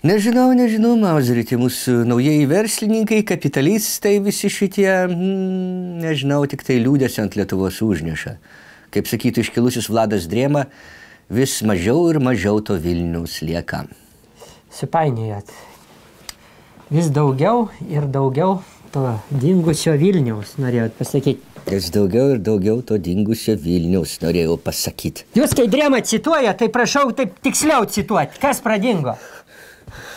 Nežinau, Mauzeri, tie mūsų naujieji verslininkai, kapitalistai, visi šitie, nežinau, tik tai liūdėsi ant Lietuvos užneša. Kaip sakytų iškilusius Vladas Drėma, vis mažiau ir mažiau to Vilniaus lieka. Supainėjot. Vis daugiau ir daugiau to dingusio Vilniaus, norėjot pasakyti. Vis daugiau ir daugiau to dingusio Vilniaus, norėjau pasakyti. Jūs, kai Drėmą cituoja, tai prašau taip tiksliau cituoti. Kas pradingo?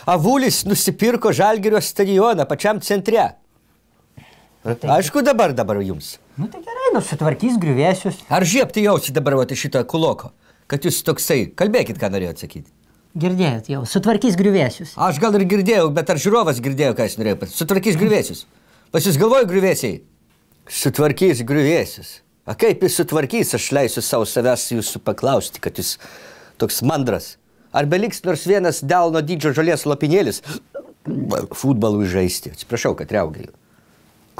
Avulis nusipirko Žalgirio stadioną pačiam centre. Aišku, dabar jums. Nu tai gerai, sutvarkys griuvėsius. Ar žiepti jausi dabar šitą kuloko, kad jūs toksai, kalbėkit, ką norėjot sakyti. Girdėjot jau, sutvarkys griuvėsius. Aš gal ir girdėjau, bet ar žiūrovas girdėjo, ką jis norėjo pasakyti? Sutvarkys griuvėsius. Pas jūs galvoju griuvėsiai? Sutvarkys griuvėsius. A kaip jis sutvarkys, aš leisiu savo savęs jūsų paklausti, kad jūs toks mandras. Ar beliks nors vienas delno dydžio žolės lopinėlis futbolui žaisti? Atsiprašau, kad riaugėjau.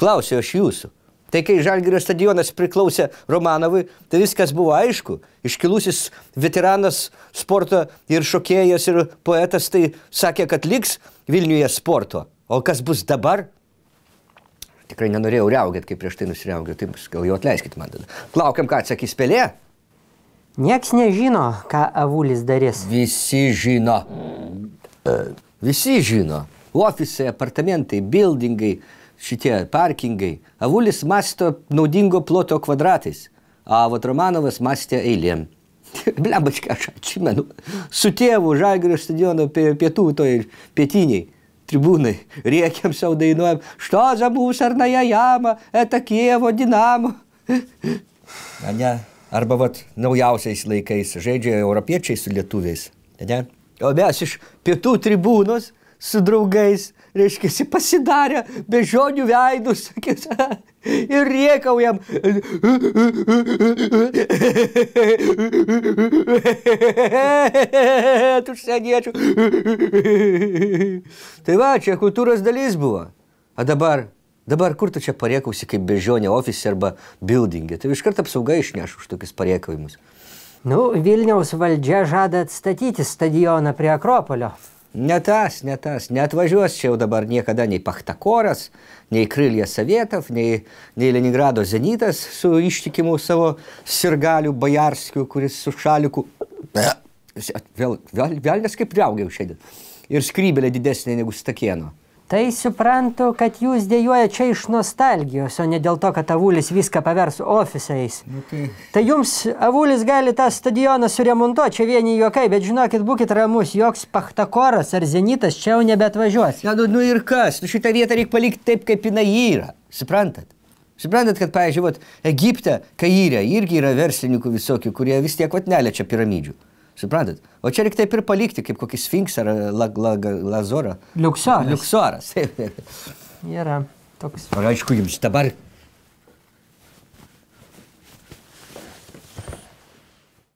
Klausiu aš jūsų. Tai kai Žalgirio stadionas priklausė Romanovui, tai viskas buvo aišku. Iškilusis veteranas sporto ir šokėjas ir poetas tai sakė, kad liks Vilniuje sporto. O kas bus dabar? Tikrai nenorėjau riaugėti, kaip prieš tai nusiriaugėjau. Tai gal jau atleiskit man tada. Laukiam, ką atsakys Pelė? Nieks nežino, ką Avulis darys. Visi žino. Visi žino. Ofisai, apartamentai, buildingai, šitie parkingai. Avulis masto naudingo ploto kvadratais, a vat Romanovas mastė eilėm. Blembačka, aš atsimenu. Su tėvu Žalgirio stadiono pietų, toj pietiniai tribūnai. Rėkiam savo dainuojam. Što za mūsarnaja jama, eta Kievo Dinamo. Ne? Arba vat naujausiais laikais žaidžia europiečiai su lietuviais. Ne? O mes iš pietų tribūnos su draugais, reiškia, pasidarę bežonių veidus ir rėkaujam. Užsieniečių. Tai va, čia kultūros dalis buvo. O dabar kur tu čia parėkausi kaip bežionė ofise arba buildinge? Tai iš karto apsauga išneš už tokius parėkaujimus. Nu, Vilniaus valdžia žada atstatyti stadioną prie Akropolio. Ne tas. Neatvažiuos čia jau dabar niekada nei Pachtakoras, nei Krylija Savietov, nei Leningrado Zenitas su ištikimu savo sirgaliu Bajarskiu, kuris su šaliku. Velnės kaip riaugėjau šiandien. Ir skrybelė didesnė negu Stakėno. Tai suprantu, kad jūs dėjuoja čia iš nostalgijos, o ne dėl to, kad Avulis viską pavers ofisais. Tai jums Avulis gali tą stadioną suremontuoti, čia vieni juokai, bet žinokit, būkit ramus, joks Pachtakoras ar Zenitas čia jau nebeatvažiuos. Ja, nu ir kas? Šitą vietą reikia palikti taip, kaip jinai yra. Suprantat? Suprantat, kad, pavyzdžiui, Egipte, Kaire, irgi yra verslininkų visokių, kurie vis tiek neliečia piramidžių. Suprantat? O čia reikia taip ir palikti, kaip kokį Sfinksą ar Lazorą. Liuksoras. Liuksoras. Yra toks. Aišku, jums dabar